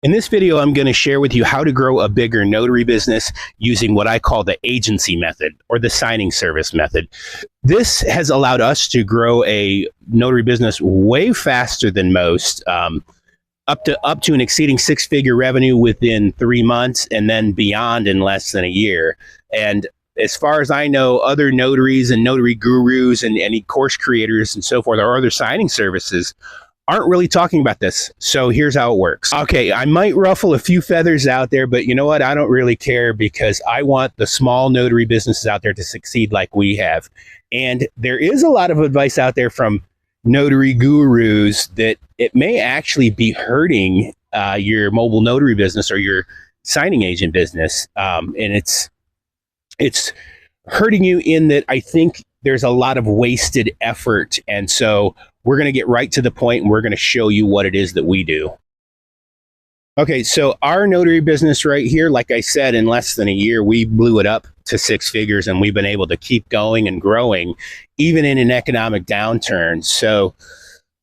In this video, I'm going to share with you how to grow a bigger notary business using what I call the agency method or the signing service method. This has allowed us to grow a notary business way faster than most, up to and exceeding six-figure revenue within 3 months and then beyond in less than a year. And as far as I know, other notaries and notary gurus and any course creators and so forth, or other signing services, aren't really talking about this. So here's how it works. Okay, I might ruffle a few feathers out there, but you know what? I don't really care because I want the small notary businesses out there to succeed like we have. And there is a lot of advice out there from notary gurus that it may actually be hurting your mobile notary business or your signing agent business. And it's hurting you in that I think there's a lot of wasted effort. And so we're going to get right to the point and we're going to show you what it is that we do. Okay, so our notary business right here, like I said, in less than a year, we blew it up to six figures and we've been able to keep going and growing even in an economic downturn. So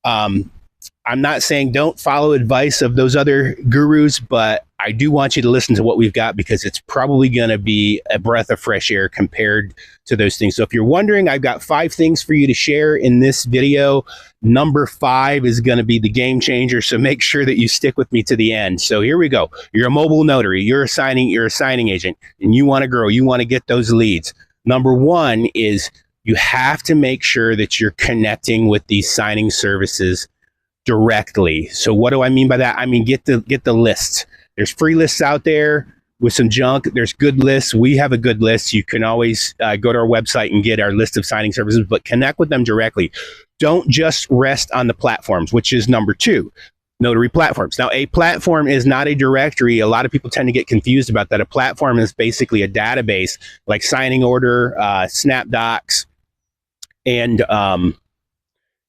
I'm not saying don't follow advice of those other gurus, but I do want you to listen to what we've got because it's probably going to be a breath of fresh air compared to those things. So if you're wondering, I've got 5 things for you to share in this video. Number 5 is going to be the game changer. So make sure that you stick with me to the end. So here we go. You're a mobile notary, you're a signing agent, and you want to grow, you want to get those leads. Number 1 is you have to make sure that you're connecting with these signing services directly. So what do I mean by that? I mean, get the lists. There's free lists out there with some junk. There's good lists. We have a good list. You can always go to our website and get our list of signing services, but connect with them directly. Don't just rest on the platforms, which is number 2, notary platforms. Now, a platform is not a directory. A lot of people tend to get confused about that. A platform is basically a database like Signing Order, SnapDocs, and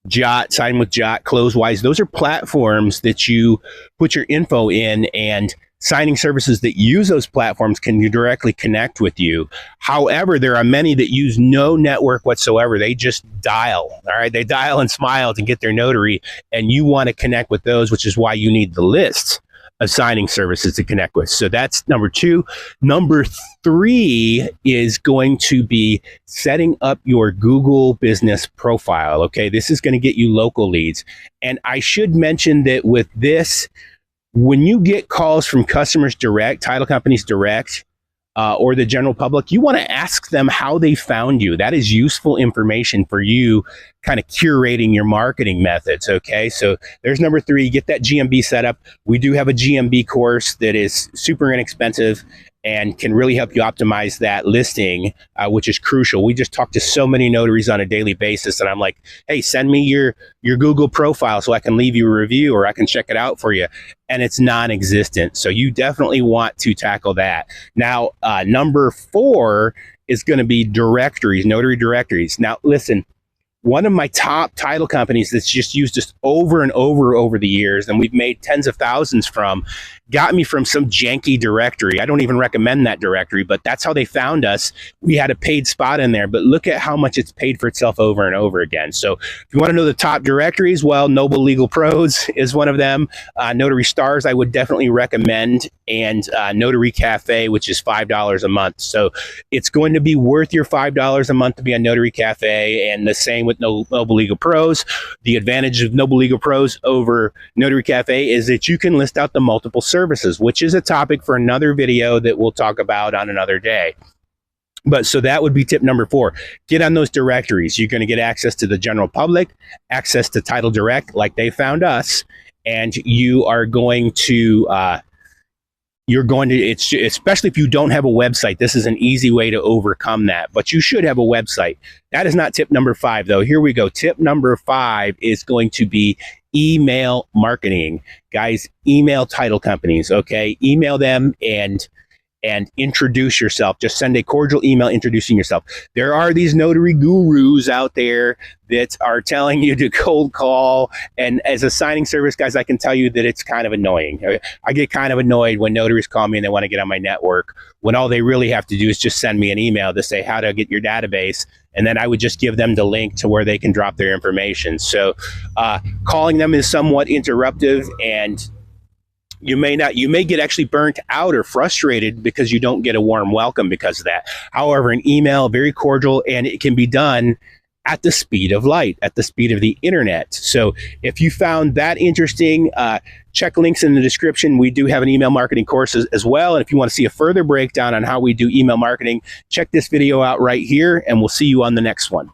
Jot, Sign with Jot, Closewise. Those are platforms that you put your info in, and signing services that use those platforms can directly connect with you. However, there are many that use no network whatsoever. They just dial, all right? They dial and smile to get their notary, and you want to connect with those, which is why you need the lists of signing services to connect with. So that's number 2. Number 3 is going to be setting up your Google business profile. Okay, this is going to get you local leads. And I should mention that with this, when you get calls from customers direct, title companies direct, or the general public, you want to ask them how they found you. That is useful information for you kind of curating your marketing methods. Okay, so there's number 3, get that GMB set up. We do have a GMB course that is super inexpensive and can really help you optimize that listing, which is crucial. We just talk to so many notaries on a daily basis, and I'm like, hey, send me your Google profile so I can leave you a review or I can check it out for you. And it's non-existent. So you definitely want to tackle that. Now, number 4 is going to be directories, notary directories. Now, listen, one of my top title companies that's just used us over and over the years, and we've made tens of thousands from, got me from some janky directory. I don't even recommend that directory, but that's how they found us. We had a paid spot in there, but look at how much it's paid for itself over and over again. So if you want to know the top directories, well, Noble Legal Pros is one of them. Notary Stars, I would definitely recommend, and Notary Cafe, which is $5 a month. So it's going to be worth your $5 a month to be on Notary Cafe, and the same with Noble Legal Pros. The advantage of Noble Legal Pros over Notary Cafe is that you can list out the multiple services, which is a topic for another video that we'll talk about on another day. But so that would be tip number 4. Get on those directories. You're going to get access to the general public, access to Title Direct like they found us, and you are going to it's especially if you don't have a website, this is an easy way to overcome that, but you should have a website. That is not tip number 5 though. Here we go. Tip number 5 is going to be email marketing. Guys, email title companies, okay? Email them and introduce yourself. Just send a cordial email introducing yourself. There are these notary gurus out there that are telling you to cold call. And as a signing service, guys, I can tell you that it's kind of annoying. I get kind of annoyed when notaries call me and they want to get on my network, when all they really have to do is just send me an email to say how to get your database. And then I would just give them the link to where they can drop their information. So calling them is somewhat interruptive, and You may not. You may get actually burnt out or frustrated because you don't get a warm welcome because of that. However, an email, very cordial, and it can be done at the speed of light, at the speed of the internet. So if you found that interesting, check links in the description. We do have an email marketing course as well. And if you want to see a further breakdown on how we do email marketing, check this video out right here, and we'll see you on the next one.